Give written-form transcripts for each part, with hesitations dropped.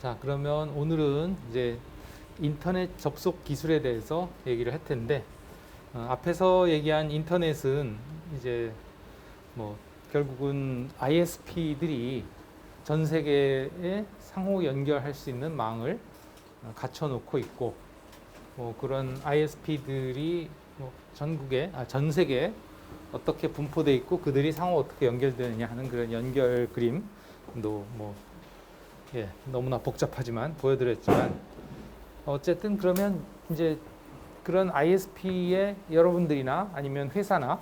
자, 그러면 오늘은 이제 인터넷 접속 기술에 대해서 얘기를 할 텐데, 앞에서 얘기한 인터넷은 이제 뭐 결국은 ISP들이 전 세계에 상호 연결할 수 있는 망을 갖춰 놓고 있고, 뭐 그런 ISP들이 뭐 전 세계에 어떻게 분포되어 있고 그들이 상호 어떻게 연결되느냐 하는 그런 연결 그림도 뭐 너무나 복잡하지만 보여드렸지만, 어쨌든 그러면 이제 그런 ISP에 여러분들이나 아니면 회사나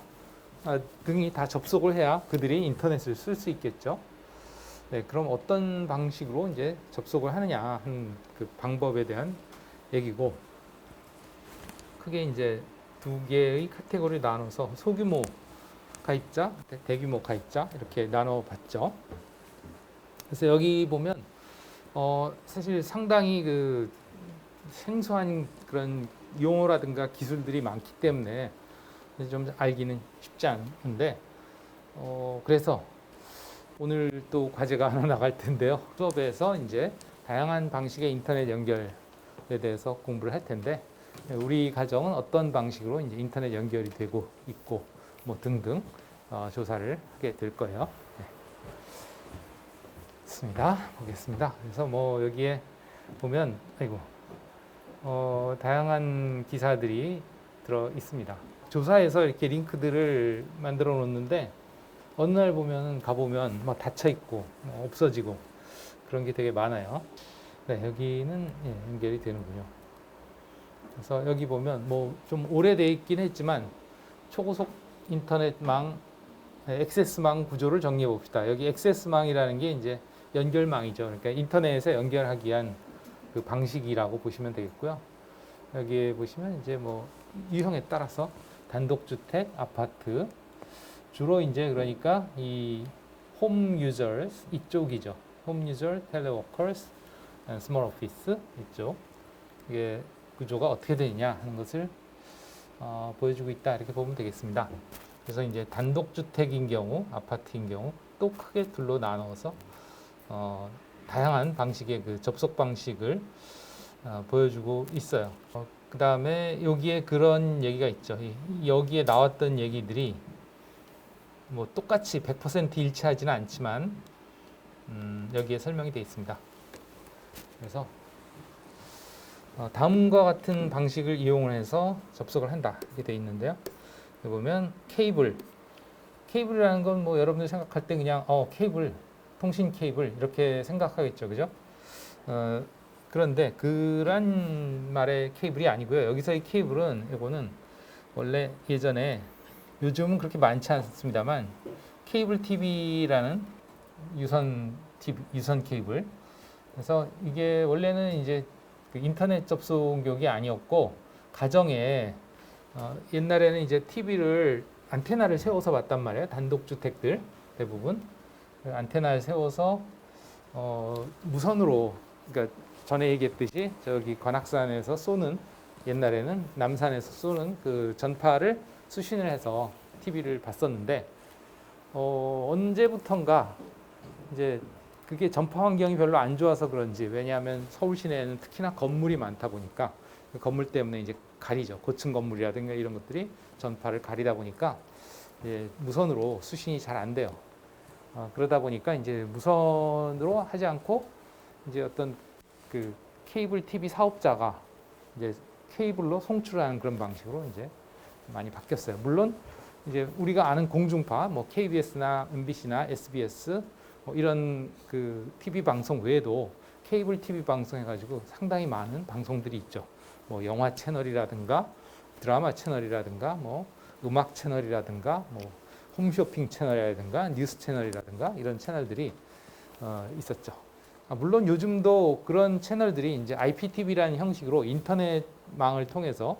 등이 다 접속을 해야 그들이 인터넷을 쓸 수 있겠죠. 네, 그럼 어떤 방식으로 이제 접속을 하느냐 하는 그 방법에 대한 얘기고, 크게 이제 두 개의 카테고리 나눠서 소규모 가입자, 대규모 가입자 이렇게 나눠봤죠. 그래서 여기 보면 사실 상당히 그 생소한 그런 용어라든가 기술들이 많기 때문에 좀 알기는 쉽지 않은데, 그래서 오늘 또 과제가 하나 나갈 텐데요. 수업에서 이제 다양한 방식의 인터넷 연결에 대해서 공부를 할 텐데, 우리 가정은 어떤 방식으로 이제 인터넷 연결이 되고 있고 뭐 등등 조사를 하게 될 거예요. 네. 좋습니다. 보겠습니다. 그래서 뭐 여기에 보면 다양한 기사들이 들어 있습니다. 조사에서 이렇게 링크들을 만들어 놓는데 어느 날 보면 가보면 막 닫혀 있고 없어지고 그런 게 되게 많아요. 네, 여기는 연결이 되는군요. 그래서 여기 보면 뭐 좀 오래돼 있긴 했지만 초고속 인터넷망 액세스망 구조를 정리해 봅시다. 여기 액세스망이라는 게 이제 연결망이죠. 그러니까 인터넷에 연결하기 위한 그 방식이라고 보시면 되겠고요. 여기에 보시면 이제 뭐 유형에 따라서 단독주택, 아파트, 주로 이제 그러니까 이 홈 유저 이쪽이죠. 홈 유저, 텔레워커스, 스몰 오피스 이쪽, 이게 구조가 어떻게 되느냐 하는 것을 보여주고 있다 이렇게 보면 되겠습니다. 그래서 이제 단독주택인 경우, 아파트인 경우 또 크게 둘로 나눠서 다양한 방식의 그 접속 방식을 보여주고 있어요. 그 다음에 여기에 그런 얘기가 있죠. 여기에 나왔던 얘기들이 뭐 똑같이 100% 일치하지는 않지만 여기에 설명이 되어 있습니다. 그래서 다음과 같은 방식을 이용을 해서 접속을 한다 이렇게 되어 있는데요. 여기 보면 케이블이라는 건 뭐 여러분들 생각할 때 그냥 케이블, 통신 케이블 이렇게 생각하겠죠, 그죠? 그런데 그런 말의 케이블이 아니고요. 여기서의 케이블은 이거는 원래 예전에, 요즘은 그렇게 많지 않습니다만 케이블 TV라는 유선 케이블. 그래서 이게 원래는 이제 그 인터넷 접속용이 아니었고 가정에 옛날에는 이제 TV를 안테나를 세워서 봤단 말이에요. 단독주택들 대부분 안테나를 세워서 무선으로, 그러니까 전에 얘기했듯이 저기 관악산에서 쏘는, 옛날에는 남산에서 쏘는 그 전파를 수신을 해서 TV를 봤었는데, 언제부턴가 이제 그게 전파 환경이 별로 안 좋아서 그런지, 왜냐하면 서울 시내에는 특히나 건물이 많다 보니까 그 건물 때문에 이제 가리죠. 고층 건물이라든가 이런 것들이 전파를 가리다 보니까 이제 무선으로 수신이 잘 안 돼요. 그러다 보니까 이제 무선으로 하지 않고 이제 어떤 그 케이블 TV 사업자가 이제 케이블로 송출하는 그런 방식으로 이제 많이 바뀌었어요. 물론 이제 우리가 아는 공중파, 뭐 KBS나 MBC나 SBS 뭐 이런 그 TV 방송 외에도 케이블 TV 방송 해가지고 상당히 많은 방송들이 있죠. 뭐 영화 채널이라든가 드라마 채널이라든가 뭐 음악 채널이라든가 뭐 홈쇼핑 채널이라든가 뉴스 채널이라든가 이런 채널들이 있었죠. 물론 요즘도 그런 채널들이 이제 IPTV라는 형식으로 인터넷망을 통해서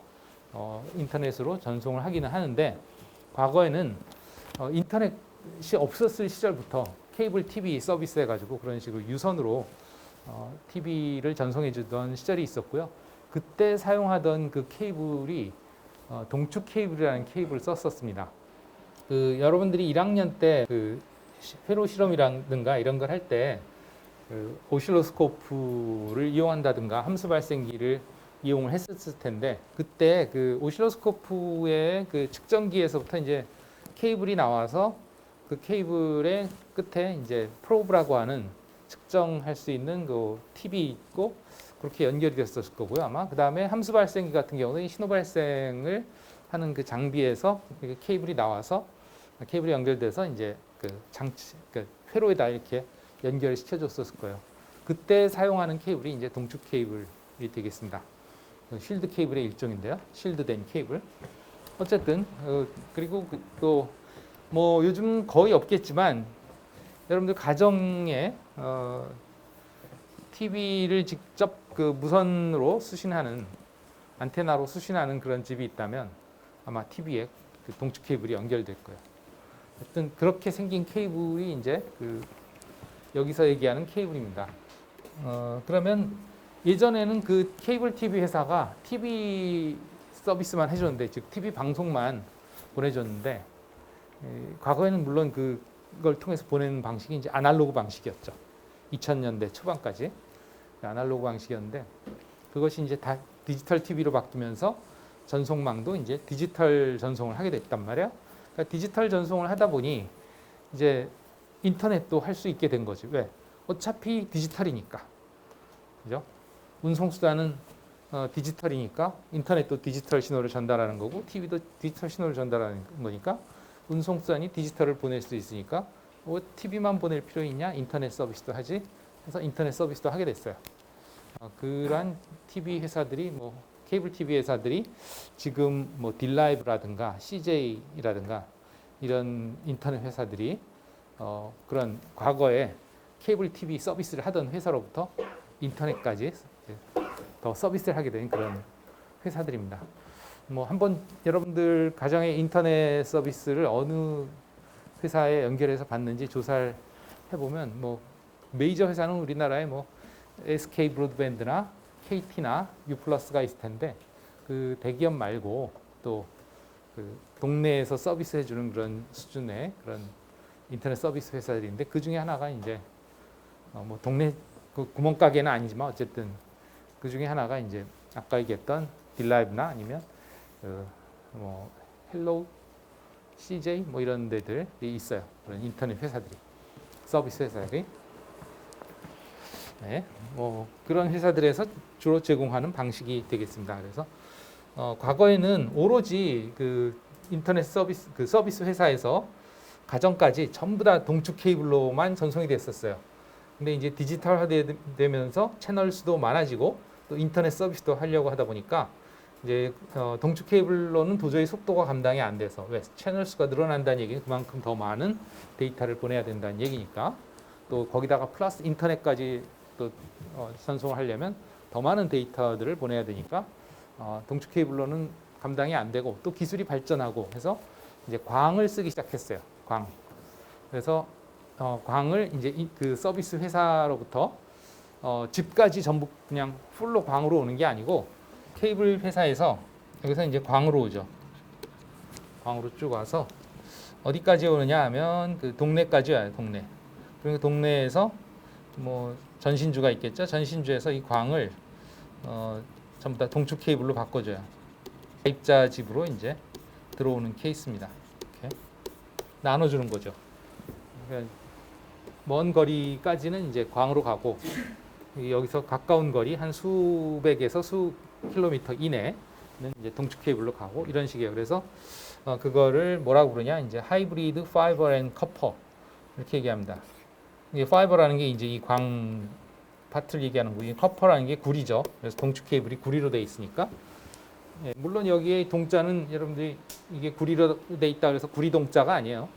인터넷으로 전송을 하기는 하는데, 과거에는 인터넷이 없었을 시절부터 케이블 TV 서비스 해가지고 그런 식으로 유선으로 TV를 전송해 주던 시절이 있었고요. 그때 사용하던 그 케이블이 동축 케이블이라는 케이블을 썼었습니다. 그 여러분들이 1학년 때 그 회로 실험이라든가 이런 걸 할 때 그 오실로스코프를 이용한다든가 함수 발생기를 이용을 했었을 텐데, 그때 그 오실로스코프의 그 측정기에서부터 이제 케이블이 나와서 그 케이블의 끝에 이제 프로브라고 하는 측정할 수 있는 그 팁이 있고 그렇게 연결이 됐었을 거고요. 아마 그 다음에 함수 발생기 같은 경우는 신호 발생을 하는 그 장비에서 케이블이 나와서 케이블이 연결돼서 이제 그 장치, 그 회로에다 이렇게 연결시켜줬었을 거예요. 그때 사용하는 케이블이 이제 동축 케이블이 되겠습니다. 쉴드 케이블의 일종인데요. 쉴드된 케이블. 어쨌든 그리고 또 뭐 요즘 거의 없겠지만 여러분들 가정에 TV를 직접 그 무선으로 수신하는 안테나로 수신하는 그런 집이 있다면 아마 TV에 그 동축 케이블이 연결될 거예요. 어떤 그렇게 생긴 케이블이 이제 그 여기서 얘기하는 케이블입니다. 그러면 예전에는 그 케이블 TV 회사가 TV 서비스만 해줬는데, 즉 TV 방송만 보내줬는데, 과거에는 물론 그걸 통해서 보내는 방식이 이제 아날로그 방식이었죠. 2000년대 초반까지 아날로그 방식이었는데, 그것이 이제 다 디지털 TV로 바뀌면서 전송망도 이제 디지털 전송을 하게 됐단 말이에요. 그러니까 디지털 전송을 하다 보니 이제 인터넷도 할 수 있게 된 거지. 왜? 어차피 디지털이니까. 그죠? 운송수단은 디지털이니까 인터넷도 디지털 신호를 전달하는 거고 TV도 디지털 신호를 전달하는 거니까 운송수단이 디지털을 보낼 수 있으니까 TV만 보낼 필요 있냐? 인터넷 서비스도 하지. 해서 인터넷 서비스도 하게 됐어요. 그러한 TV 회사들이 뭐 케이블 TV 회사들이 지금 뭐 딜라이브라든가 CJ라든가 이런 인터넷 회사들이 그런 과거에 케이블 TV 서비스를 하던 회사로부터 인터넷까지 더 서비스를 하게 된 그런 회사들입니다. 뭐 한번 여러분들 가정의 인터넷 서비스를 어느 회사에 연결해서 받는지 조사를 해보면 뭐 메이저 회사는 우리나라에 뭐 SK 브로드밴드나 KT나 U+가 있을 텐데 그 대기업 말고 또 그 동네에서 서비스 해주는 그런 수준의 그런 인터넷 서비스 회사들인데 그 중에 하나가 이제 뭐 동네 그 구멍가게는 아니지만 어쨌든 그 중에 하나가 이제 아까 얘기했던 딜라이브나 아니면 뭐 헬로우, CJ 뭐 이런 데들이 있어요. 그런 인터넷 회사들이, 서비스 회사들이. 네, 뭐 그런 회사들에서 주로 제공하는 방식이 되겠습니다. 그래서 과거에는 오로지 그 인터넷 서비스 그 서비스 회사에서 가정까지 전부 다 동축 케이블로만 전송이 됐었어요. 근데 이제 디지털화되면서 채널 수도 많아지고 또 인터넷 서비스도 하려고 하다 보니까 이제 동축 케이블로는 도저히 속도가 감당이 안 돼서, 왜? 채널 수가 늘어난다는 얘기는 그만큼 더 많은 데이터를 보내야 된다는 얘기니까, 또 거기다가 플러스 인터넷까지 또 전송을 하려면 더 많은 데이터들을 보내야 되니까 동축 케이블로는 감당이 안 되고, 또 기술이 발전하고 해서 이제 광을 쓰기 시작했어요. 광. 그래서 광을 이제 그 서비스 회사로부터 집까지 전부 그냥 풀로 광으로 오는 게 아니고, 케이블 회사에서 여기서 이제 광으로 오죠. 광으로 쭉 와서 어디까지 오느냐 하면 그 동네까지 와요. 동네. 그러니까 동네에서 뭐 전신주가 있겠죠. 전신주에서 이 광을 전부 다 동축 케이블로 바꿔줘요. 가입자 집으로 이제 들어오는 케이스입니다. 이렇게 나눠주는 거죠. 그러니까 먼 거리까지는 이제 광으로 가고, 여기서 가까운 거리 한 수백에서 수 킬로미터 이내는 이제 동축 케이블로 가고, 이런 식이에요. 그래서 그거를 뭐라고 부르냐? 이제 하이브리드 파이버 앤 커퍼 이렇게 얘기합니다. 이게 파이버라는 게 이제 이 광 파트를 얘기하는 거고, 커퍼라는 게 구리죠. 그래서 동축 케이블이 구리로 돼 있으니까. 예, 물론 여기에 동자는 여러분들이 이게 구리로 돼 있다 그래서 구리 동자가 아니에요.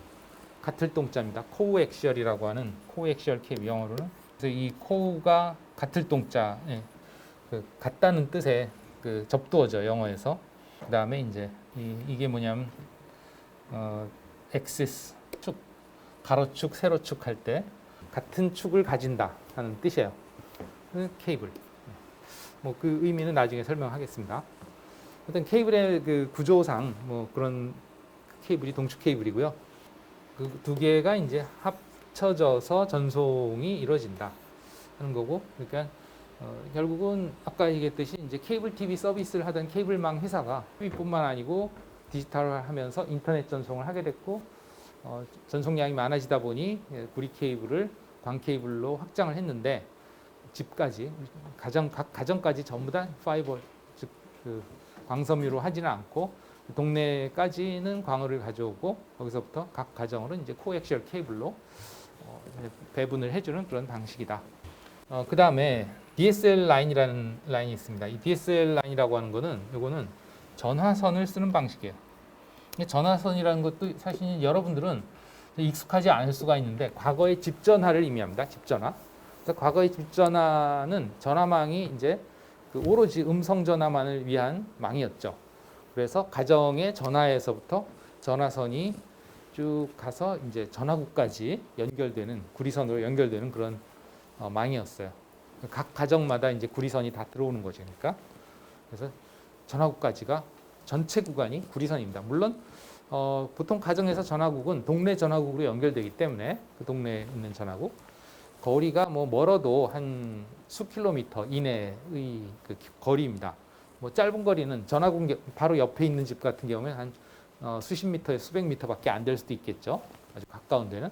같을 동자입니다. 코엑시얼이라고 하는 코엑시얼 케이블, 영어로는. 그래서 이 코가 같을 동자, 예, 그 같다는 뜻의 그 접두어죠, 영어에서. 그 다음에 이제 이게 뭐냐면 엑시스 축, 가로축, 세로축 할 때 같은 축을 가진다 하는 뜻이에요. 그 케이블. 뭐 그 의미는 나중에 설명하겠습니다. 어떤 케이블의 그 구조상 뭐 그런 케이블이 동축 케이블이고요. 그 두 개가 이제 합쳐져서 전송이 이루어진다. 하는 거고, 그러니까 결국은 아까 얘기했듯이 이제 케이블 TV 서비스를 하던 케이블망 회사가 TV뿐만 아니고 디지털화하면서 인터넷 전송을 하게 됐고, 전송량이 많아지다 보니 구리 케이블을 광 케이블로 확장을 했는데, 집까지 각 가정까지 전부 다 파이버, 즉 그 광섬유로 하지는 않고 동네까지는 광을 가져오고, 거기서부터 각 가정으로 이제 코엑시얼 케이블로 배분을 해주는 그런 방식이다. 그 다음에 DSL 라인이라는 라인이 있습니다. 이 DSL 라인이라고 하는 거는, 요거는 전화선을 쓰는 방식이에요. 전화선이라는 것도 사실 여러분들은 익숙하지 않을 수가 있는데, 과거의 집전화를 의미합니다. 집전화. 그래서 과거의 집전화는 전화망이 이제 그 오로지 음성 전화만을 위한 망이었죠. 그래서 가정의 전화에서부터 전화선이 쭉 가서 이제 전화국까지 연결되는, 구리선으로 연결되는 그런 망이었어요. 각 가정마다 이제 구리선이 다 들어오는 거죠. 그러니까 그래서 전화국까지가 전체 구간이 구리선입니다. 물론 보통 가정에서 전화국은 동네 전화국으로 연결되기 때문에 그 동네에 있는 전화국, 거리가 뭐 멀어도 한 수 킬로미터 이내의 그 거리입니다. 뭐 짧은 거리는 전화국 바로 옆에 있는 집 같은 경우는 한 수십 미터에 수백 미터밖에 안 될 수도 있겠죠. 아주 가까운 데는.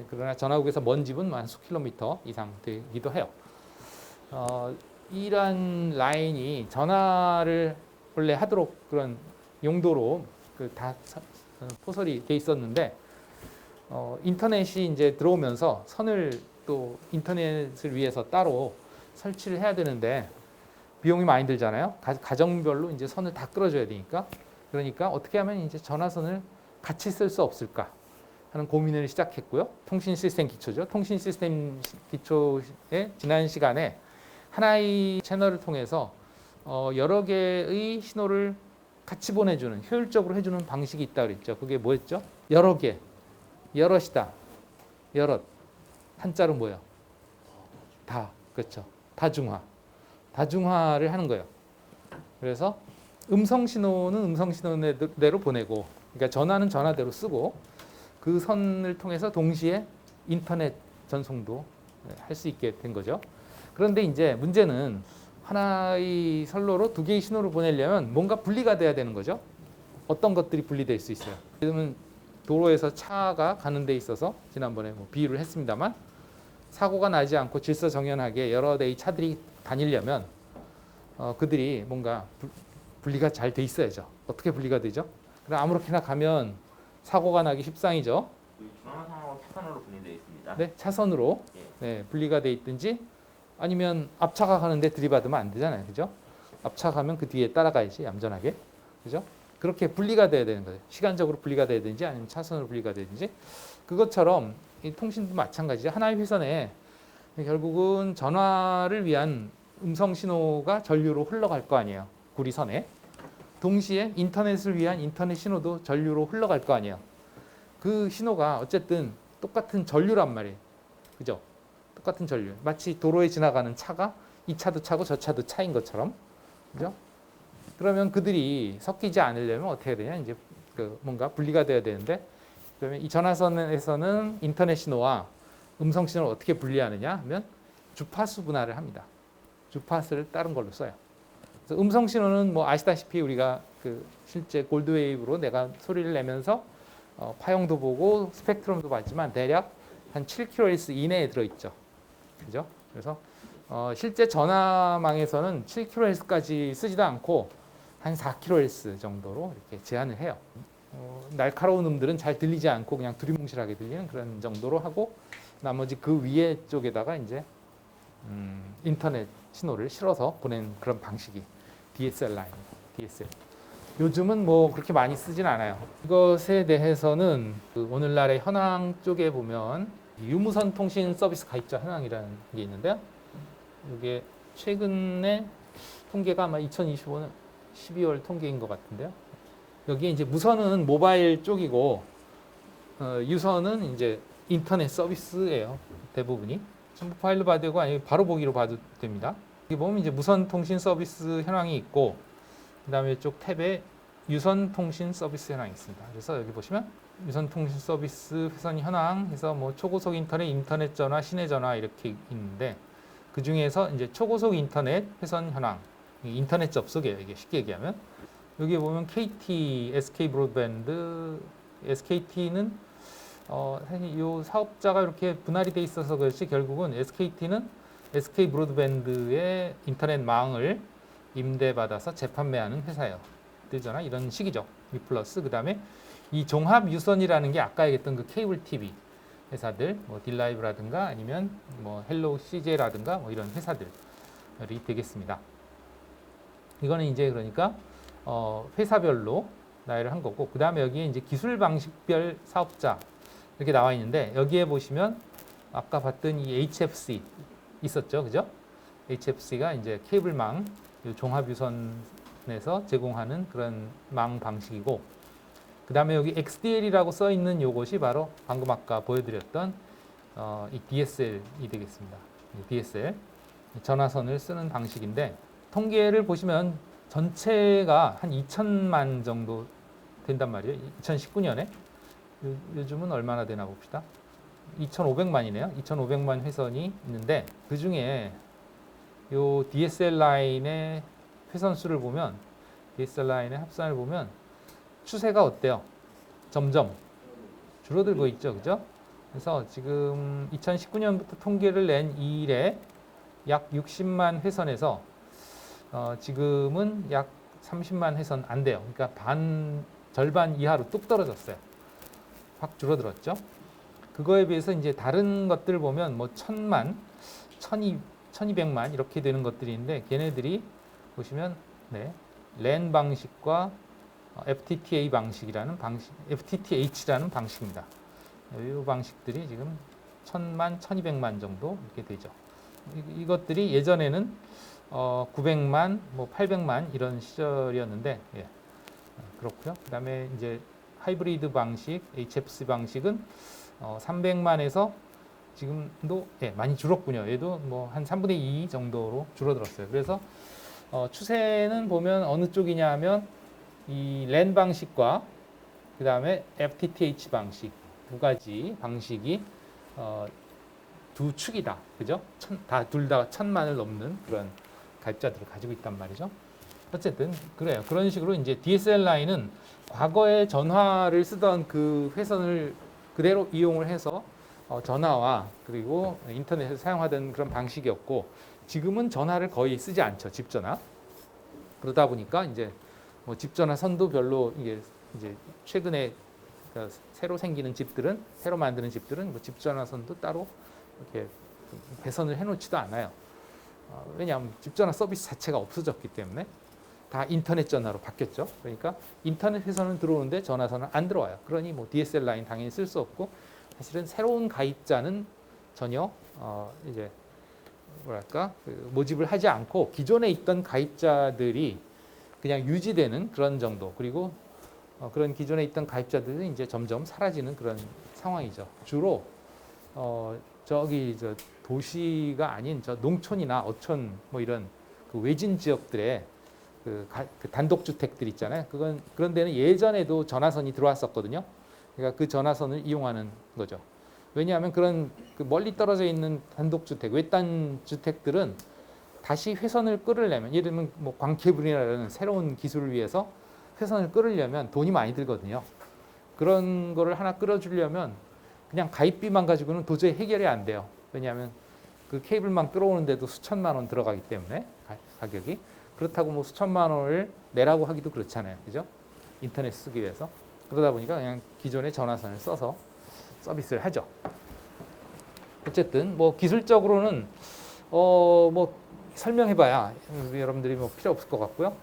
그러나 전화국에서 먼 집은 한 수 킬로미터 이상 되기도 해요. 이러한 라인이 전화를 원래 하도록 그런 용도로 다 포설이 돼 있었는데, 인터넷이 이제 들어오면서 선을 또 인터넷을 위해서 따로 설치를 해야 되는데 비용이 많이 들잖아요. 가정별로 이제 선을 다 끌어줘야 되니까. 그러니까 어떻게 하면 이제 전화선을 같이 쓸 수 없을까 하는 고민을 시작했고요. 통신 시스템 기초죠. 통신 시스템 기초에 지난 시간에 하나의 채널을 통해서 여러 개의 신호를 같이 보내주는, 효율적으로 해주는 방식이 있다고 그랬죠. 그게 뭐였죠? 여러 개, 여럿이다, 여럿. 한자로 뭐예요? 다, 그렇죠. 다중화를 하는 거예요. 그래서 음성 신호는 음성 신호대로 보내고, 그러니까 전화는 전화대로 쓰고, 그 선을 통해서 동시에 인터넷 전송도 할 수 있게 된 거죠. 그런데 이제 문제는 하나의 선로로 두 개의 신호를 보내려면 뭔가 분리가 돼야 되는 거죠. 어떤 것들이 분리될 수 있어요. 예를 들면 도로에서 차가 가는 데 있어서 지난번에 뭐 비유를 했습니다만, 사고가 나지 않고 질서정연하게 여러 대의 차들이 다니려면 그들이 뭔가 분리가 잘 돼 있어야죠. 어떻게 분리가 되죠? 그럼 아무렇게나 가면 사고가 나기 십상이죠. 중앙선으로 차선으로 분리되어 있습니다. 네, 차선으로 네, 분리가 돼 있든지, 아니면 앞차가 가는데 들이받으면 안 되잖아요. 그죠? 앞차 가면 그 뒤에 따라가야지, 얌전하게. 그죠? 그렇게 분리가 돼야 되는 거예요. 시간적으로 분리가 돼야 되는지 아니면 차선으로 분리가 되든지. 그것처럼 이 통신도 마찬가지죠. 하나의 회선에 결국은 전화를 위한 음성 신호가 전류로 흘러갈 거 아니에요. 구리선에. 동시에 인터넷을 위한 인터넷 신호도 전류로 흘러갈 거 아니에요. 그 신호가 어쨌든 똑같은 전류란 말이에요. 그죠? 똑같은 전류. 마치 도로에 지나가는 차가 이 차도 차고 저 차도 차인 것처럼. 그죠? 그러면 그들이 섞이지 않으려면 어떻게 해야 되냐? 이제 뭔가 분리가 돼야 되는데, 그러면 이 전화선에서는 인터넷 신호와 음성 신호를 어떻게 분리하느냐 하면 주파수 분할을 합니다. 주파수를 다른 걸로 써요. 그래서 음성 신호는 뭐 아시다시피 우리가 실제 골드웨이브로 내가 소리를 내면서 파형도 보고 스펙트럼도 봤지만 대략 한 7kHz 이내에 들어있죠. 그죠? 그래서 실제 전화망에서는 7kHz까지 쓰지도 않고 한 4kHz 정도로 이렇게 제한을 해요. 날카로운 음들은 잘 들리지 않고 그냥 두리뭉실하게 들리는 그런 정도로 하고, 나머지 그 위에 쪽에다가 이제 인터넷 신호를 실어서 보내는 그런 방식이 DSL 라인, DSL. 요즘은 뭐 그렇게 많이 쓰진 않아요. 이것에 대해서는 오늘날의 현황 쪽에 보면 유무선 통신 서비스 가입자 현황이라는 게 있는데요. 이게 최근에 통계가 아마 2025년 12월 통계인 것 같은데요. 여기에 이제 무선은 모바일 쪽이고, 유선은 이제 인터넷 서비스예요. 대부분이. 전부 파일로 봐도 되고 아니면 바로 보기로 봐도 됩니다. 여기 보면 이제 무선 통신 서비스 현황이 있고, 그다음에 이쪽 탭에 유선 통신 서비스 현황이 있습니다. 그래서 여기 보시면 유선 통신 서비스 회선 현황 해서 뭐 초고속 인터넷, 인터넷 전화, 시내 전화 이렇게 있는데, 그 중에서 이제 초고속 인터넷 회선 현황, 인터넷 접속이에요. 이게 쉽게 얘기하면. 여기 보면 KT, SK 브로드밴드, SKT는 이 사업자가 이렇게 분할이 돼 있어서 그렇지 결국은 SKT는 SK 브로드밴드의 인터넷망을 임대받아서 재판매하는 회사예요. 되잖아 이런 식이죠. 이 플러스 그다음에 이 종합 유선이라는 게 아까 얘기했던 그 케이블 TV 회사들, 뭐 딜라이브라든가 아니면 뭐 헬로우 CJ라든가 뭐 이런 회사들이 되겠습니다. 이거는 이제 그러니까 회사별로 나열을 한 거고, 그 다음에 여기에 이제 기술 방식별 사업자 이렇게 나와 있는데 여기에 보시면 아까 봤던 이 HFC 있었죠, 그죠? HFC가 이제 케이블망 종합 유선에서 제공하는 그런 망 방식이고, 그 다음에 여기 XDL이라고 써 있는 요것이 바로 방금 아까 보여드렸던 이 DSL이 되겠습니다. DSL 전화선을 쓰는 방식인데 통계를 보시면 전체가 한 2천만 정도 된단 말이에요. 2019년에 요즘은 얼마나 되나 봅시다. 2,500만이네요. 2,500만 회선이 있는데 그 중에 요 DSL 라인의 회선 수를 보면 DSL 라인의 합산을 보면 추세가 어때요? 점점 줄어들고 있죠, 그죠? 그래서 지금 2019년부터 통계를 낸 이래 약 60만 회선에서 지금은 약 30만 회선 안 돼요. 그러니까 절반 이하로 뚝 떨어졌어요. 확 줄어들었죠. 그거에 비해서 이제 다른 것들 보면 뭐 1000만, 1200만 이렇게 되는 것들이 있는데 걔네들이 보시면 랜 방식과 FTTH 방식이라는 방식, FTTH라는 방식입니다. 이 방식들이 지금 1000만, 1200만 정도 이렇게 되죠. 이것들이 예전에는 900만, 뭐 800만 이런 시절이었는데 그렇고요. 그다음에 이제 하이브리드 방식, HFC 방식은 300만에서 지금도 많이 줄었군요. 얘도 뭐 한 3분의 2 정도로 줄어들었어요. 그래서 추세는 보면 어느 쪽이냐 하면 이 랜 방식과 그 다음에 FTTH 방식 두 가지 방식이 두 축이다, 그죠? 둘 다 1000만을 넘는 그런 가입자들을 가지고 있단 말이죠. 어쨌든 그래요. 그런 식으로 이제 DSL 라인은 과거에 전화를 쓰던 그 회선을 그대로 이용을 해서 전화와 그리고 인터넷을 사용하던 그런 방식이었고, 지금은 전화를 거의 쓰지 않죠, 집 전화. 그러다 보니까 이제 뭐 집 전화 선도 별로 이게 이제 최근에 새로 생기는 집들은, 새로 만드는 집들은 뭐 집 전화 선도 따로 이렇게 배선을 해놓지도 않아요. 왜냐하면 집 전화 서비스 자체가 없어졌기 때문에 다 인터넷 전화로 바뀌었죠. 그러니까 인터넷 회선은 들어오는데 전화선은 안 들어와요. 그러니 뭐 DSL 라인 당연히 쓸 수 없고, 사실은 새로운 가입자는 전혀 이제 뭐랄까 모집을 하지 않고 기존에 있던 가입자들이 그냥 유지되는 그런 정도, 그리고 그런 기존에 있던 가입자들은 이제 점점 사라지는 그런 상황이죠. 주로 저기 저 도시가 아닌 저 농촌이나 어촌 뭐 이런 그 외진 지역들의 그 단독주택들 있잖아요. 그런 데는 예전에도 전화선이 들어왔었거든요. 그러니까 그 전화선을 이용하는 거죠. 왜냐하면 그런 그 멀리 떨어져 있는 단독주택, 외딴 주택들은 다시 회선을 끌으려면, 예를 들면 뭐 광케이블이라는 새로운 기술을 위해서 회선을 끌으려면 돈이 많이 들거든요. 그런 거를 하나 끌어주려면 그냥 가입비만 가지고는 도저히 해결이 안 돼요. 왜냐하면 그 케이블망 끌어오는데도 수천만 원 들어가기 때문에 가격이. 그렇다고 뭐 수천만 원을 내라고 하기도 그렇잖아요, 그죠? 인터넷 쓰기 위해서. 그러다 보니까 그냥 기존의 전화선을 써서 서비스를 하죠. 어쨌든 뭐 기술적으로는 뭐 설명해봐야 여러분들이 뭐 필요 없을 것 같고요.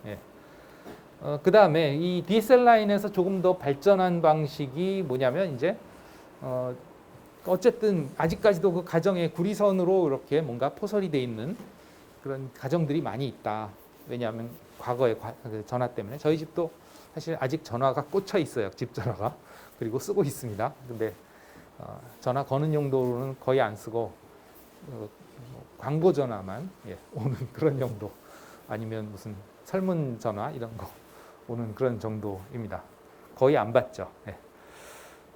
그 다음에 이 DSL 라인에서 조금 더 발전한 방식이 뭐냐면 이제 어쨌든 아직까지도 그 가정에 구리선으로 이렇게 뭔가 포설이 돼 있는 그런 가정들이 많이 있다. 왜냐하면 과거의 전화 때문에 저희 집도 사실 아직 전화가 꽂혀 있어요. 집 전화가. 그리고 쓰고 있습니다. 근데 전화 거는 용도로는 거의 안 쓰고 광고 전화만 오는 그런 용도, 아니면 무슨 설문 전화 이런 거 오는 그런 정도입니다. 거의 안 받죠.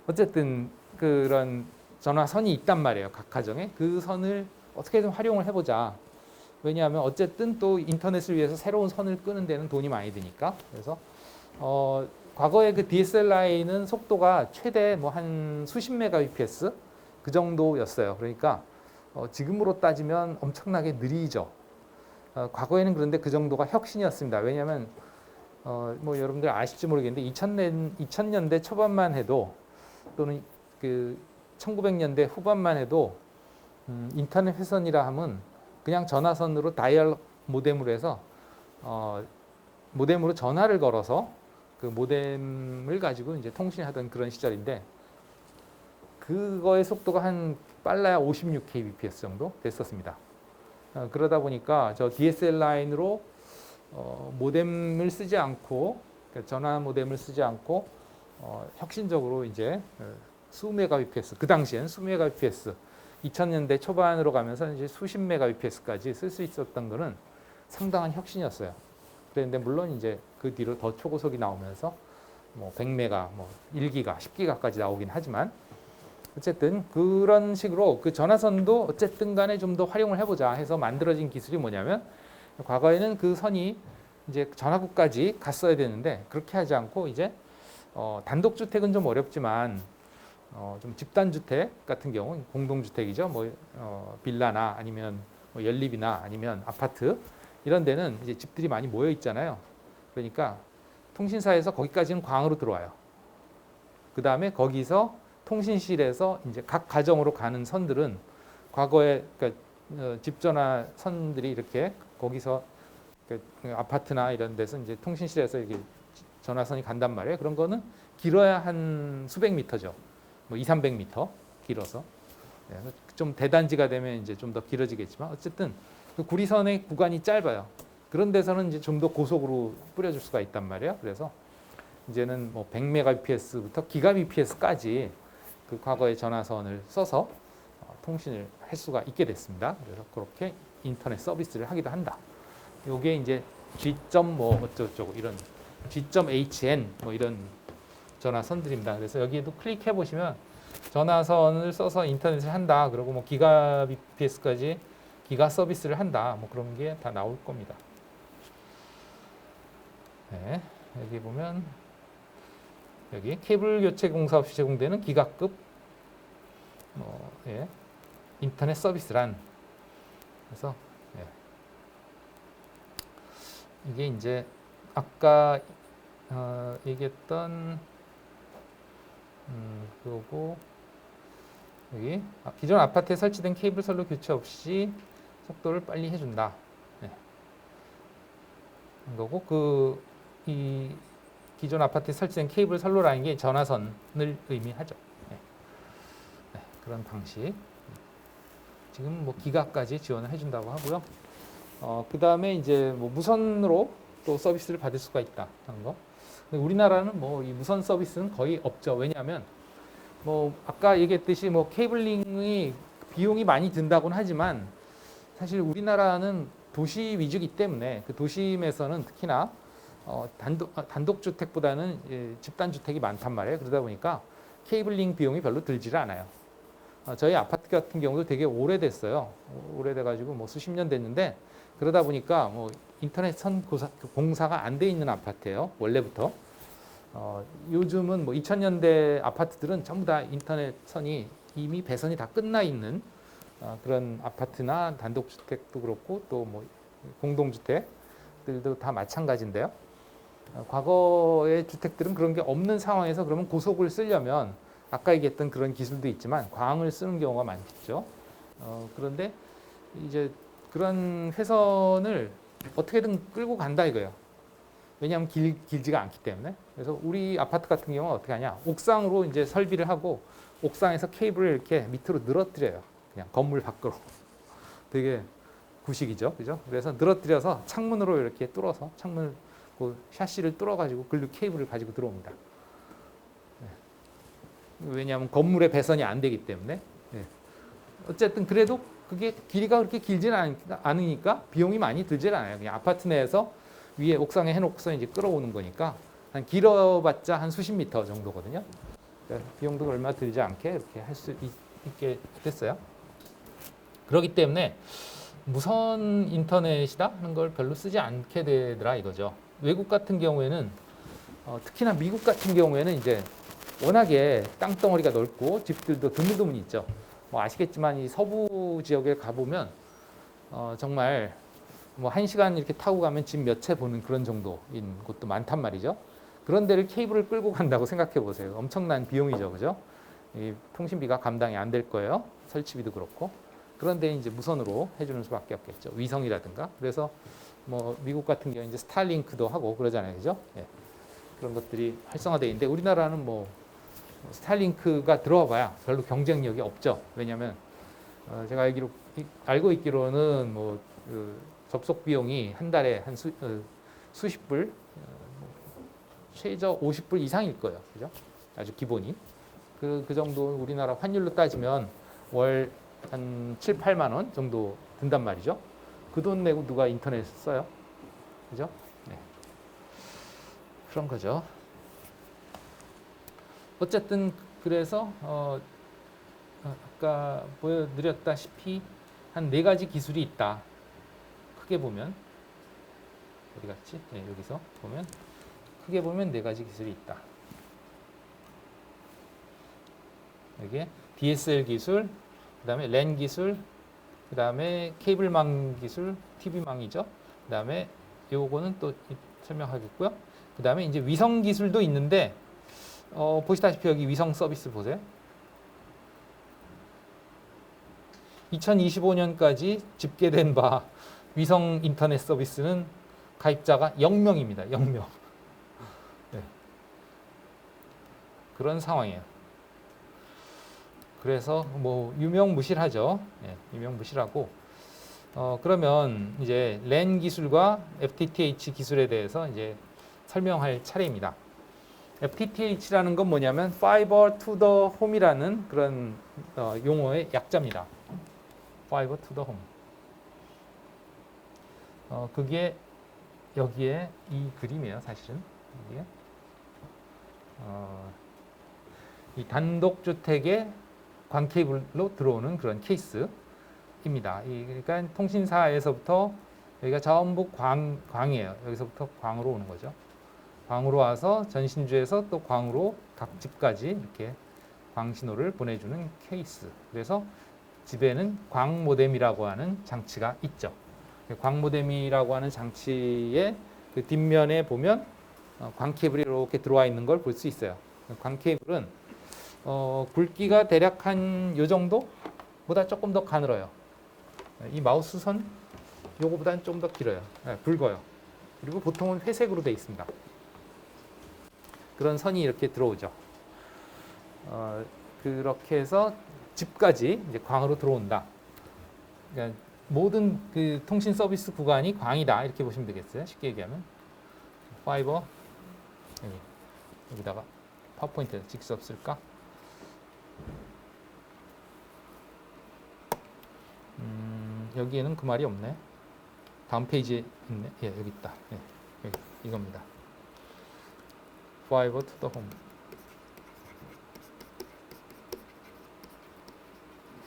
어쨌든 그런 전화선이 있단 말이에요. 각 가정에. 그 선을 어떻게든 활용을 해보자. 왜냐하면 어쨌든 또 인터넷을 위해서 새로운 선을 끄는 데는 돈이 많이 드니까. 그래서 과거에 그 DSLR는 속도가 최대 뭐 한 수십 메가bps 그 정도였어요. 그러니까 지금으로 따지면 엄청나게 느리죠. 과거에는 그런데 그 정도가 혁신이었습니다. 왜냐하면 뭐 여러분들 아실지 모르겠는데 2000년대 초반만 해도 또는 그 1900년대 후반만 해도 인터넷 회선이라 하면 그냥 전화선으로 다이얼 모뎀으로 해서 모뎀으로 전화를 걸어서 그 모뎀을 가지고 이제 통신하던 그런 시절인데 그거의 속도가 한 빨라야 56kbps 정도 됐었습니다. 그러다 보니까 저 DSL 라인으로 모뎀을 쓰지 않고 그러니까 전화 모뎀을 쓰지 않고 혁신적으로 이제 수 메가bps 그 당시엔 수 메가bps 2000년대 초반으로 가면서 이제 수십 메가bps까지 쓸 수 있었던 거는 상당한 혁신이었어요. 그런데 물론 이제 그 뒤로 더 초고속이 나오면서 뭐 100메가, 뭐 1기가, 10기가까지 나오긴 하지만 어쨌든 그런 식으로 그 전화선도 어쨌든 간에 좀 더 활용을 해보자 해서 만들어진 기술이 뭐냐면 과거에는 그 선이 이제 전화국까지 갔어야 되는데 그렇게 하지 않고 이제 단독주택은 좀 어렵지만 좀 집단주택 같은 경우 공동주택이죠. 뭐 빌라나 아니면 뭐 연립이나 아니면 아파트 이런 데는 이제 집들이 많이 모여 있잖아요. 그러니까 통신사에서 거기까지는 광으로 들어와요. 그 다음에 거기서 통신실에서 이제 각 가정으로 가는 선들은 과거에 그러니까 집전화 선들이 이렇게 거기서 아파트나 이런 데서 이제 통신실에서 이렇게 전화선이 간단 말이에요. 그런 거는 길어야 한 수백 미터죠. 뭐 2, 300m 길어서. 좀 대단지가 되면 이제 좀 더 길어지겠지만 어쨌든 그 구리선의 구간이 짧아요. 그런 데서는 이제 좀 더 고속으로 뿌려줄 수가 있단 말이에요. 그래서 이제는 뭐 100mbps부터 gigabps까지 그 과거의 전화선을 써서 통신을 할 수가 있게 됐습니다. 그래서 그렇게 인터넷 서비스를 하기도 한다. 요게 이제 G. 뭐 어쩌고저쩌고 이런 G.hn 뭐 이런 전화선들입니다. 그래서 여기에도 클릭해 보시면 전화선을 써서 인터넷을 한다. 그리고 뭐 기가bps까지 기가 서비스를 한다. 뭐 그런 게 다 나올 겁니다. 네, 여기 보면 여기 케이블 교체 공사 없이 제공되는 기가급 예, 인터넷 서비스란 그래서 예. 이게 이제 아까 얘기했던 그거고 여기 기존 아파트에 설치된 케이블 선로 교체 없이 속도를 빨리 해준다. 네. 거고 이 기존 아파트에 설치된 케이블 선로라는 게 전화선을 의미하죠. 네. 네, 그런 방식. 지금 뭐 기가까지 지원을 해준다고 하고요. 그 다음에 이제 뭐 무선으로 또 서비스를 받을 수가 있다 하는 거. 근데 우리나라는 뭐 이 무선 서비스는 거의 없죠. 왜냐하면 뭐 아까 얘기했듯이 뭐 케이블링이 비용이 많이 든다고는 하지만 사실 우리나라는 도시 위주이기 때문에 그 도심에서는 특히나 단독주택보다는 집단주택이 많단 말이에요. 그러다 보니까 케이블링 비용이 별로 들지를 않아요. 저희 아파트 같은 경우도 되게 오래됐어요. 오래돼가지고 뭐 수십 년 됐는데 그러다 보니까 뭐 인터넷 선 공사가 안 돼 있는 아파트예요. 원래부터. 요즘은 뭐 2000년대 아파트들은 전부 다 인터넷 선이 이미 배선이 다 끝나 있는 그런 아파트나 단독주택도 그렇고 또 뭐 공동주택들도 다 마찬가지인데요. 과거의 주택들은 그런 게 없는 상황에서 그러면 고속을 쓰려면 아까 얘기했던 그런 기술도 있지만 광을 쓰는 경우가 많겠죠. 그런데 이제 그런 회선을 어떻게든 끌고 간다 이거예요. 왜냐하면 길지가 않기 때문에. 그래서 우리 아파트 같은 경우는 어떻게 하냐. 옥상으로 이제 설비를 하고 옥상에서 케이블을 이렇게 밑으로 늘어뜨려요. 그냥 건물 밖으로. 되게 구식이죠. 그죠? 그래서 늘어뜨려서 창문으로 이렇게 뚫어서 창문 그 샤시를 뚫어가지고 글로 케이블을 가지고 들어옵니다. 왜냐하면 건물의 배선이 안 되기 때문에. 어쨌든 그래도 그게 길이가 그렇게 길지는 않으니까 비용이 많이 들질 않아요. 그냥 아파트 내에서 위에 옥상에 해놓고서 이제 끌어오는 거니까 한 길어봤자 한 수십 미터 정도거든요. 그러니까 비용도 얼마 들지 않게 이렇게 할 수 있게 됐어요. 그렇기 때문에 무선 인터넷이다 하는 걸 별로 쓰지 않게 되더라 이거죠. 외국 같은 경우에는 특히나 미국 같은 경우에는 이제 워낙에 땅덩어리가 넓고 집들도 드문드문 있죠. 뭐 아시겠지만 이 서부 지역에 가보면 정말 뭐 1시간 이렇게 타고 가면 집 몇 채 보는 그런 정도인 곳도 많단 말이죠. 그런 데를 케이블을 끌고 간다고 생각해 보세요. 엄청난 비용이죠. 그죠? 이 통신비가 감당이 안 될 거예요. 설치비도 그렇고. 그런데 이제 무선으로 해주는 수밖에 없겠죠. 위성이라든가. 그래서 뭐 미국 같은 경우 이제 스타링크도 하고 그러잖아요. 그죠? 예. 그런 것들이 활성화되어 있는데 우리나라는 뭐 스타링크가 들어와 봐야 별로 경쟁력이 없죠. 왜냐하면 제가 알고 있기로는 그 접속 비용이 한 달에 한 수십 불, 최저 50불 이상일 거예요. 그죠? 아주 기본이. 그 정도 우리나라 환율로 따지면 월 한 7, 8만 원 정도 든단 말이죠. 그 돈 내고 누가 인터넷 써요? 그죠? 네. 그런 거죠. 어쨌든 그래서 아까 보여드렸다시피 한 4가지 기술이 있다. 크게 보면 어디 갔지? 네, 여기서 보면 크게 보면 4가지 기술이 있다. 여기에 DSL 기술, 그 다음에 랜 기술, 그 다음에 케이블망 기술, TV망이죠. 그 다음에 요거는 또 설명하겠고요. 그 다음에 이제 위성 기술도 있는데 보시다시피 여기 위성 서비스 보세요. 2025년까지 집계된 바 위성 인터넷 서비스는 가입자가 0명입니다. 0명. 네. 그런 상황이에요. 그래서 뭐 유명무실하죠. 네, 유명무실하고 그러면 이제 랜 기술과 FTTH 기술에 대해서 이제 설명할 차례입니다. FTTH라는 건 뭐냐면 Fiber to the Home이라는 그런 용어의 약자입니다. Fiber to the Home. 그게 여기에 이 그림이에요, 사실은. 여기에. 이 단독주택에 광 케이블로 들어오는 그런 케이스입니다. 그러니까 통신사에서부터 여기가 전부 광이에요. 여기서부터 광으로 오는 거죠. 광으로 와서 전신주에서 또 광으로 각 집까지 이렇게 광 신호를 보내주는 케이스. 그래서 집에는 광 모뎀이라고 하는 장치가 있죠. 광 모뎀이라고 하는 장치의 그 뒷면에 보면 광 케이블이 이렇게 들어와 있는 걸 볼 수 있어요. 광 케이블은 굵기가 대략 한 요 정도보다 조금 더 가늘어요. 이 마우스 선 요거보다는 좀 더 길어요. 네, 굵어요. 그리고 보통은 회색으로 되어 있습니다. 그런 선이 이렇게 들어오죠. 그렇게 해서 집까지 이제 광으로 들어온다. 그러니까 모든 그 통신 서비스 구간이 광이다 이렇게 보시면 되겠어요. 쉽게 얘기하면 파이버 여기다가 파워포인트에서 직접 쓸까? 여기에는 그 말이 없네. 다음 페이지에 있네. 예, 여기 있다. 예, 여기 이겁니다. Fiber to the home.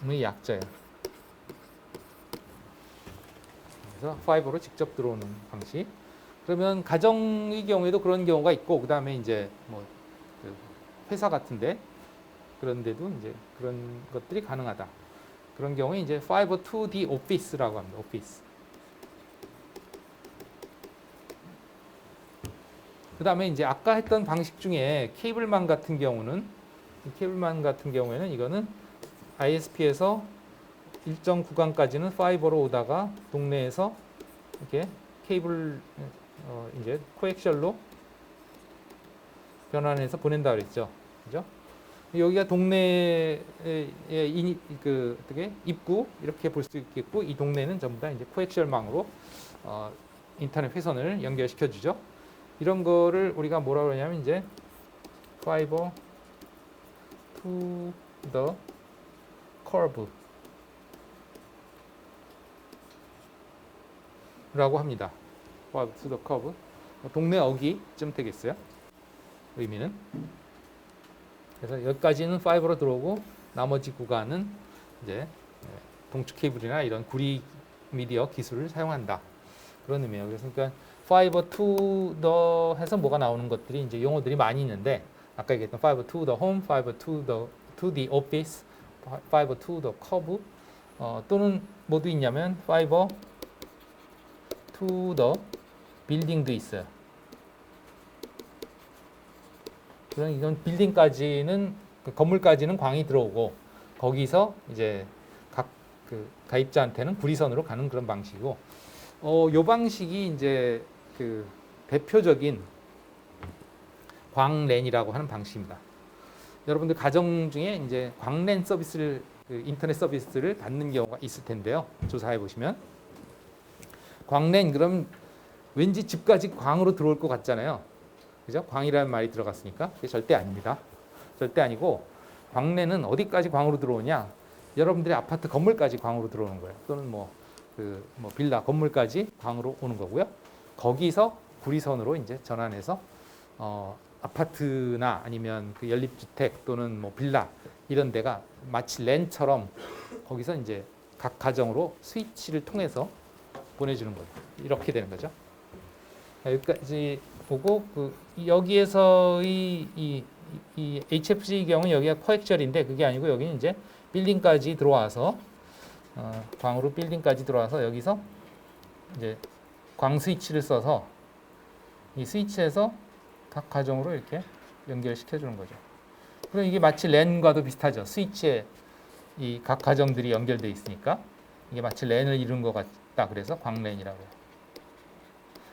의 약자예요. 그래서 파이버로 직접 들어오는 방식. 그러면 가정의 경우에도 그런 경우가 있고, 그 다음에 이제 뭐 회사 같은데 그런 데도 이제 그런 것들이 가능하다. 그런 경우에 이제 Fiber to the Office라고 합니다. 오피스. 그 다음에 이제 아까 했던 방식 중에 케이블망 같은 경우는 이거는 ISP에서 일정 구간까지는 파이버로 오다가 동네에서 이렇게 케이블 이제 코엑셜로 변환해서 보낸다 그랬죠. 그죠? 여기가 동네의 어떻게 입구 이렇게 볼 수 있겠고, 이 동네는 전부 다 이제 코엑셜망으로 인터넷 회선을 연결시켜 주죠. 이런 거를 우리가 뭐라고 그러냐면 이제 fiber to the curb 라고 합니다. fiber to the curb. 동네 어기쯤 되겠어요. 의미는. 그래서 여기까지는 파이버로 들어오고 나머지 구간은 이제 동축 케이블이나 이런 구리 미디어 기술을 사용한다. 그런 의미예요. 그래서 그러니까 fiber to the 해서 뭐가 나오는 것들이 이제 용어들이 많이 있는데 아까 얘기했던 fiber to the home, fiber to the office, fiber to the curb 또는 뭐도 있냐면 fiber to the building도 있어요. 그럼 이건 빌딩까지는 그 건물까지는 광이 들어오고 거기서 이제 각 그 가입자한테는 구리선으로 가는 그런 방식이고 요 방식이 이제 그 대표적인 광랜이라고 하는 방식입니다. 여러분들 가정 중에 이제 광랜 서비스를 그 인터넷 서비스를 받는 경우가 있을 텐데요. 조사해 보시면 광랜 그럼 왠지 집까지 광으로 들어올 것 같잖아요. 그죠? 광이라는 말이 들어갔으니까 그게 절대 아닙니다. 절대 아니고 광랜은 어디까지 광으로 들어오냐? 여러분들의 아파트 건물까지 광으로 들어오는 거예요. 또는 뭐 빌라 건물까지 광으로 오는 거고요. 거기서 구리선으로 이제 전환해서 아파트나 아니면 그 연립주택 또는 뭐 빌라 이런 데가 마치 랜처럼 거기서 이제 각 가정으로 스위치를 통해서 보내주는 거예요. 이렇게 되는 거죠. 여기까지 보고 여기에서 이 HFC 경우는 여기가 코액셜인데 그게 아니고 여기는 이제 빌딩까지 들어와서 광으로 빌딩까지 들어와서 여기서 이제 광 스위치를 써서 이 스위치에서 각 가정으로 이렇게 연결시켜 주는 거죠. 그럼 이게 마치 랜과도 비슷하죠. 스위치에 이 각 가정들이 연결되어 있으니까 이게 마치 랜을 이루는 것 같다. 그래서 광랜이라고 해요.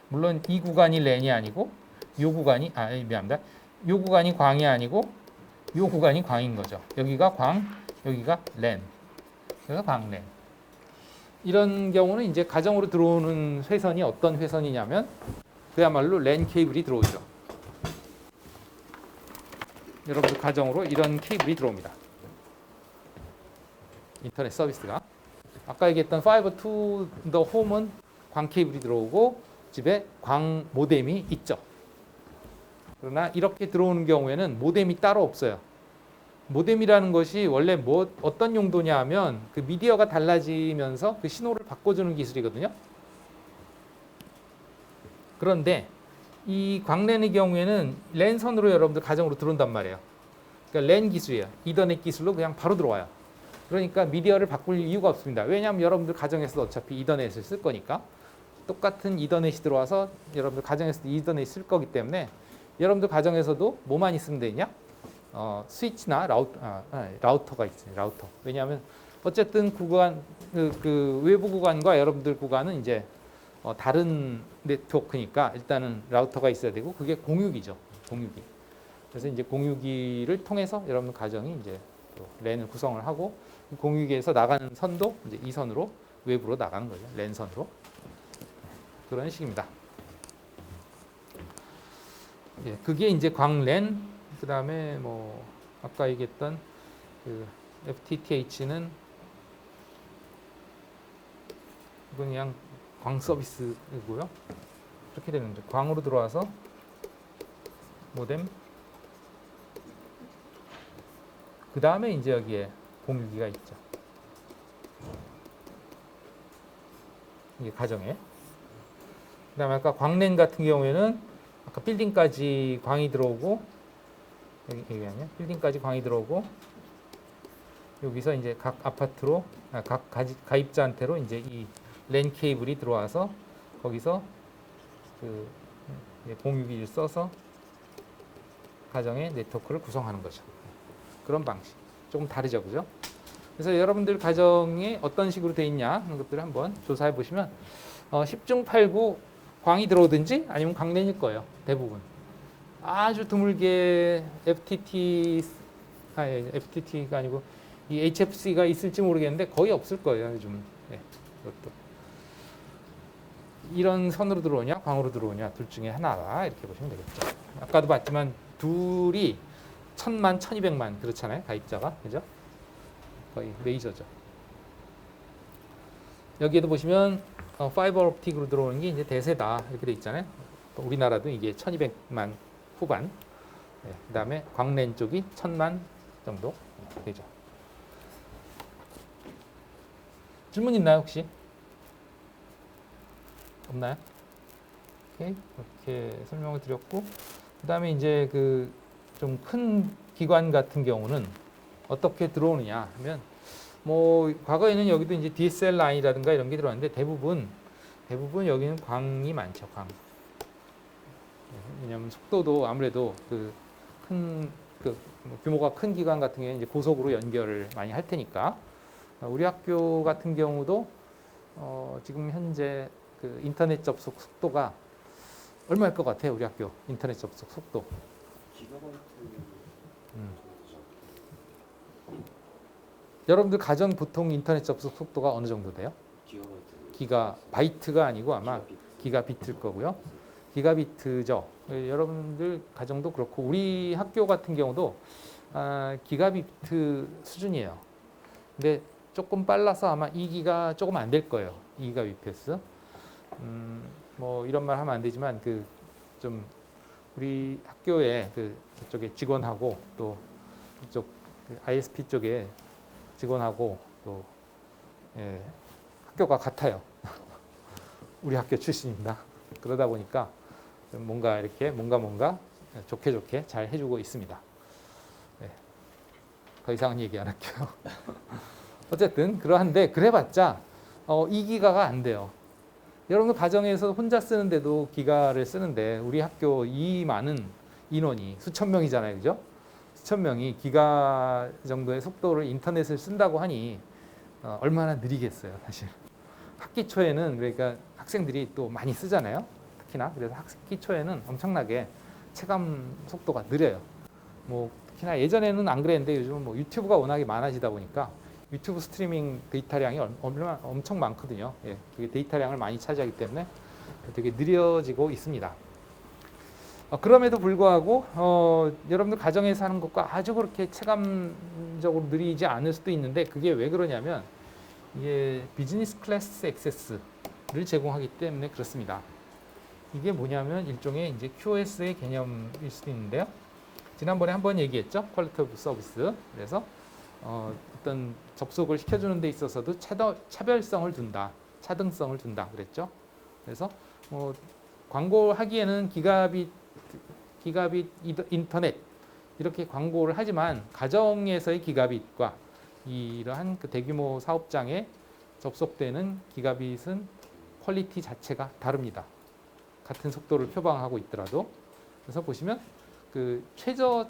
물론 이 구간이 랜이 아니고 요 구간이 미안합니다. 요 구간이 광이 아니고 요 구간이 광인 거죠. 여기가 광, 여기가 랜. 그래서 광랜. 이런 경우는 이제 가정으로 들어오는 회선이 어떤 회선이냐면 그야말로 랜 케이블이 들어오죠. 여러분들 가정으로 이런 케이블이 들어옵니다. 인터넷 서비스가. 아까 얘기했던 fiber to the home은 광 케이블이 들어오고 집에 광 모뎀이 있죠. 그러나 이렇게 들어오는 경우에는 모뎀이 따로 없어요. 모뎀이라는 것이 원래 어떤 용도냐 하면 그 미디어가 달라지면서 그 신호를 바꿔주는 기술이거든요. 그런데 이 광랜의 경우에는 랜선으로 여러분들 가정으로 들어온단 말이에요. 그러니까 랜 기술이에요. 이더넷 기술로 그냥 바로 들어와요. 그러니까 미디어를 바꿀 이유가 없습니다. 왜냐하면 여러분들 가정에서도 어차피 이더넷을 쓸 거니까 똑같은 이더넷이 들어와서 여러분들 가정에서도 이더넷이 쓸 거기 때문에 여러분들 가정에서도 뭐만 있으면 되냐? 스위치나 라우터가 있어요. 라우터. 왜냐하면 어쨌든 구간 그 외부 구간과 여러분들 구간은 이제 다른 네트워크니까 일단은 라우터가 있어야 되고 그게 공유기죠. 공유기. 그래서 이제 공유기를 통해서 여러분 가정이 이제 또 랜을 구성을 하고 공유기에서 나가는 선도 이제 이 선으로 외부로 나가는 거죠. 랜 선으로. 그런 식입니다. 예, 그게 이제 광랜. 그다음에 뭐 아까 얘기했던 그 FTTH는 그냥 광 서비스이고요. 이렇게 되는 거죠. 광으로 들어와서 모뎀. 그 다음에 이제 여기에 공유기가 있죠. 이게 가정에. 그다음에 아까 광랜 같은 경우에는 아까 빌딩까지 광이 들어오고 여기 아니야? 빌딩까지 광이 들어오고 여기서 이제 각 아파트로 각 가입자한테로 이제 이 랜 케이블이 들어와서 거기서 그 공유기를 써서 가정의 네트워크를 구성하는 거죠. 그런 방식. 조금 다르죠, 그죠? 그래서 여러분들 가정에 어떤 식으로 돼 있냐 하는 것들을 한번 조사해 보시면 10중 8구 광이 들어오든지 아니면 광랜일 거예요. 대부분. 아주 드물게 FTT가 아니고 이 HFC가 있을지 모르겠는데 거의 없을 거예요. 요즘. 네, 이것도. 이런 선으로 들어오냐, 광으로 들어오냐 둘 중에 하나다 이렇게 보시면 되겠죠. 아까도 봤지만 둘이 1000만, 1200만 그렇잖아요. 가입자가. 그죠? 거의 메이저죠. 여기에도 보시면 파이버 옵틱으로 들어오는 게 이제 대세다 이렇게 돼 있잖아요. 우리나라도 이게 1200만 후반. 네, 그다음에 광랜 쪽이 1000만 정도 되죠. 질문 있나요 혹시? 없나요? 오케이. 이렇게 설명을 드렸고, 그다음에 이제 그 좀 큰 기관 같은 경우는 어떻게 들어오느냐 하면, 뭐 과거에는 여기도 이제 DSL 라인이라든가 이런 게 들어왔는데 대부분 여기는 광이 많죠. 광. 왜냐하면 속도도 아무래도 규모가 큰 기관 같은 경우에 이제 고속으로 연결을 많이 할 테니까. 우리 학교 같은 경우도 지금 현재 그 인터넷 접속 속도가 얼마일 것 같아요? 우리 학교 인터넷 접속 속도. 기가바이트 여러분들 가정 보통 인터넷 접속 속도가 어느 정도 돼요? 기가바이트 기가바이트가 아니고 아마 기가비트. 기가비트일 거고요. 기가비트죠. 여러분들 가정도 그렇고 우리 학교 같은 경우도 기가비트 수준이에요. 근데 조금 빨라서 아마 2기가 조금 안 될 거예요. 2기가 bps. 뭐 이런 말 하면 안 되지만 그 좀 우리 학교에 그 저쪽에 직원하고 또 이쪽 ISP 쪽에 직원하고 또 예, 학교가 같아요. 우리 학교 출신입니다. 그러다 보니까 뭔가 이렇게 뭔가 좋게 잘 해주고 있습니다. 네. 더 이상은 얘기 안 할게요. 어쨌든 그러한데 그래봤자 2기가가 안 돼요. 여러분들 가정에서 혼자 쓰는데도 기가를 쓰는데 우리 학교 이 많은 인원이 수천 명이잖아요, 그죠? 수천 명이 기가 정도의 속도를 인터넷을 쓴다고 하니 얼마나 느리겠어요, 사실. 학기 초에는 그러니까 학생들이 또 많이 쓰잖아요. 특히나 그래서 학기 초에는 엄청나게 체감 속도가 느려요. 뭐 특히나 예전에는 안 그랬는데 요즘은 뭐 유튜브가 워낙에 많아지다 보니까 유튜브 스트리밍 데이터량이 엄청 많거든요. 예, 그게 데이터량을 많이 차지하기 때문에 되게 느려지고 있습니다. 그럼에도 불구하고 여러분들 가정에서 하는 것과 아주 그렇게 체감적으로 느리지 않을 수도 있는데 그게 왜 그러냐면 이게 비즈니스 클래스 액세스를 제공하기 때문에 그렇습니다. 이게 뭐냐면 일종의 이제 QoS의 개념일 수도 있는데요. 지난번에 한번 얘기했죠. 퀄리티 오브 서비스. 그래서 어떤 접속을 시켜주는 데 있어서도 차별성을 둔다. 차등성을 둔다. 그랬죠. 그래서 광고하기에는 기가빗 인터넷 이렇게 광고를 하지만 가정에서의 기가빗과 이러한 그 대규모 사업장에 접속되는 기가빗은 퀄리티 자체가 다릅니다. 같은 속도를 표방하고 있더라도. 그래서 보시면 그 최저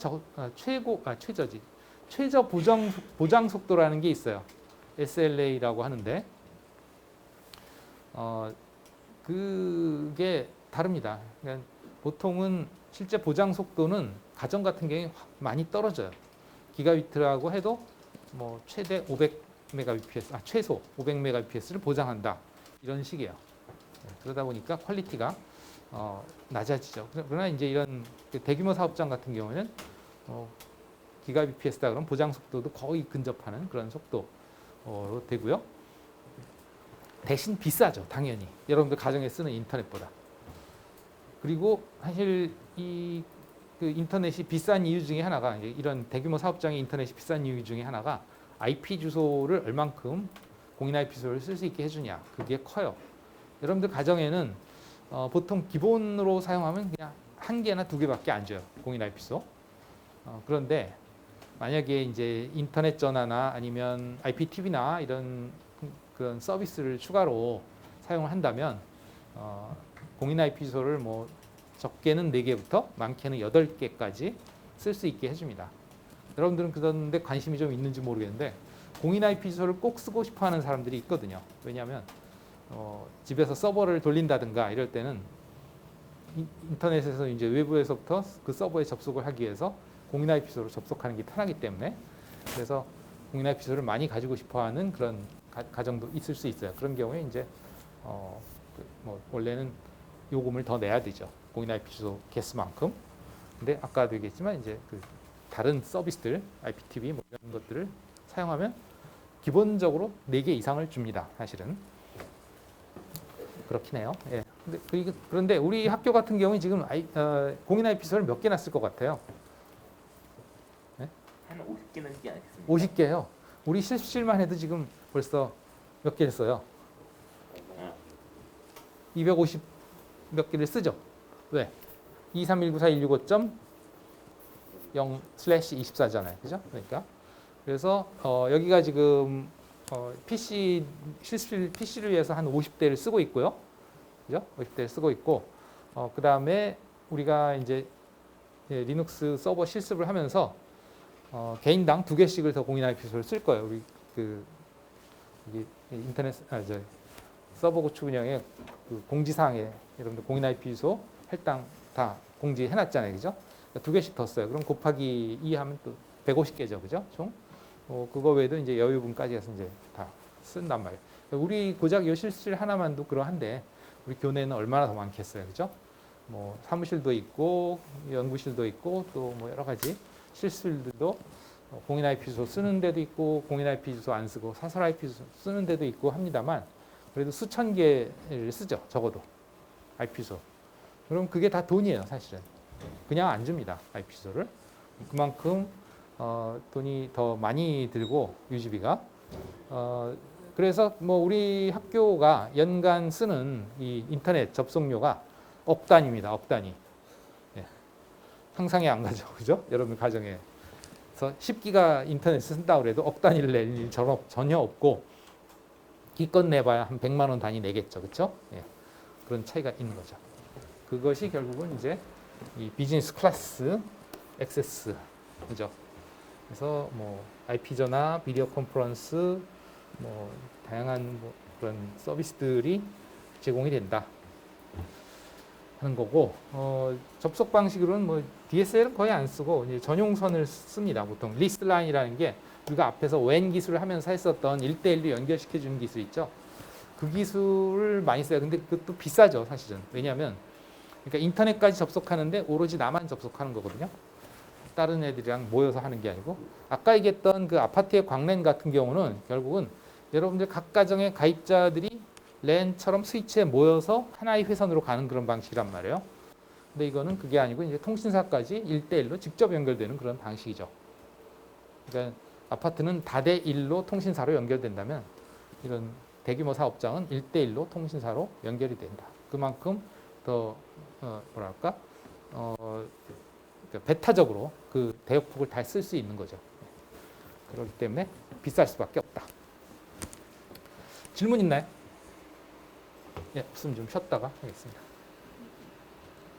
보장 속도라는 게 있어요. SLA라고 하는데 그게 다릅니다. 그러니까 보통은 실제 보장 속도는 가정 같은 경우에 많이 떨어져요. 기가비트라고 해도 뭐 최대 500mbps, 최소 500mbps를 보장한다. 이런 식이에요. 그러다 보니까 퀄리티가 낮아지죠. 그러나 이제 이런 대규모 사업장 같은 경우는 기가bps다 그러면 보장 속도도 거의 근접하는 그런 속도로 되고요. 대신 비싸죠, 당연히. 여러분들 가정에 쓰는 인터넷보다. 그리고 사실 그 인터넷이 비싼 이유 중에 하나가 이런 대규모 사업장의 인터넷이 비싼 이유 중에 하나가 IP 주소를 얼만큼 공인 IP 주소를 쓸 수 있게 해주냐. 그게 커요. 여러분들 가정에는 보통 기본으로 사용하면 그냥 1개나 2개밖에 안 줘요. 공인 IP 주소. 그런데 만약에 이제 인터넷 전화나 아니면 IPTV나 이런 그런 서비스를 추가로 사용을 한다면 공인 IP 주소를 뭐 적게는 4개부터 많게는 8개까지 쓸 수 있게 해줍니다. 여러분들은 그런데 관심이 좀 있는지 모르겠는데 공인 IP 주소를 꼭 쓰고 싶어하는 사람들이 있거든요. 왜냐하면 집에서 서버를 돌린다든가 이럴 때는 인터넷에서 이제 외부에서부터 그 서버에 접속을 하기 위해서 공인 IP 주소로 접속하는 게 편하기 때문에 그래서 공인 IP 주소를 많이 가지고 싶어하는 그런 가정도 있을 수 있어요. 그런 경우에 이제 뭐 원래는 요금을 더 내야 되죠. 공인 IP 주소 개수만큼. 근데 아까도 얘기했지만 이제 그 다른 서비스들, IPTV 뭐 이런 것들을 사용하면 기본적으로 4개 이상을 줍니다. 사실은. 그렇긴 해요. 예. 그런데 우리 학교 같은 경우는 지금 공인 IP 주소를 몇 개나 쓸 것 같아요? 한 50개는 쓰지 않겠습니까? 50개요. 우리 실습실만 해도 지금 벌써 몇 개를 써요? 어. 250 몇 개를 쓰죠. 왜? 23165.0/24잖아요. 그죠? 그러니까 그래서 여기가 지금 PC PC를 위해서 한 50대를 쓰고 있고요. 그죠? 50대를 쓰고 있고 그다음에 우리가 이제 리눅스 서버 실습을 하면서 개인당 2개씩을 더 공인 IP소를 쓸 거예요. 우리 이게 인터넷 서버 구축 운영의 그 공지사항에 여러분들 공인 IP소 할당 다 공지해놨잖아요, 그죠? 그러니까 2개씩 더 써요. 그럼 곱하기 2 하면 또 150개죠, 그죠? 총 그거 외에도 이제 여유분까지 해서 이제 다 쓴단 말이에요. 우리 고작 이 실습실 하나만도 그러한데 우리 교내는 얼마나 더 많겠어요, 그죠? 뭐 사무실도 있고 연구실도 있고 또 뭐 여러 가지 실습실들도 공인 IP 주소 쓰는 데도 있고 공인 IP 주소 안 쓰고 사설 IP 주소 쓰는 데도 있고 합니다만 그래도 수천 개를 쓰죠, 적어도 IP 주소. 그럼 그게 다 돈이에요, 사실은. 그냥 안 줍니다, IP 주소를. 그만큼 돈이 더 많이 들고 유지비가. 그래서 뭐 우리 학교가 연간 쓰는 이 인터넷 접속료가 억 단위입니다. 억 단위. 예. 상상이 안 가죠. 그죠? 여러분 가정에. 그래서 10기가 인터넷 쓴다고 해도 억 단위를 낼 일 전혀 없고 기껏 내봐야 한 100만 원 단위 내겠죠. 그렇죠? 예. 그런 차이가 있는 거죠. 그것이 결국은 이제 이 비즈니스 클래스 액세스 그죠? 그래서 뭐 IP 전화, 비디오 컨퍼런스 뭐 다양한 뭐 그런 서비스들이 제공이 된다 하는 거고 접속 방식으로는 뭐 DSL은 거의 안 쓰고 이제 전용선을 씁니다. 보통 리스트 라인이라는 게 우리가 앞에서 WAN 기술을 하면서 했었던 1대1로 연결시켜 주는 기술 있죠. 그 기술을 많이 써요. 근데 그것도 비싸죠, 사실은. 왜냐하면 그러니까 인터넷까지 접속하는데 오로지 나만 접속하는 거거든요. 다른 애들이랑 모여서 하는 게 아니고 아까 얘기했던 그 아파트의 광랜 같은 경우는 결국은 여러분들 각 가정의 가입자들이 랜처럼 스위치에 모여서 하나의 회선으로 가는 그런 방식이란 말이에요. 근데 이거는 그게 아니고 이제 통신사까지 1대1로 직접 연결되는 그런 방식이죠. 그러니까 아파트는 다대1로 통신사로 연결된다면 이런 대규모 사업장은 1대1로 통신사로 연결이 된다. 그만큼 더 뭐랄까 그러니까 배타적으로 그 대역폭을 다 쓸 수 있는 거죠. 그렇기 때문에 비쌀 수밖에 없다. 질문 있나요? 예, 없으면 좀 쉬었다가 하겠습니다.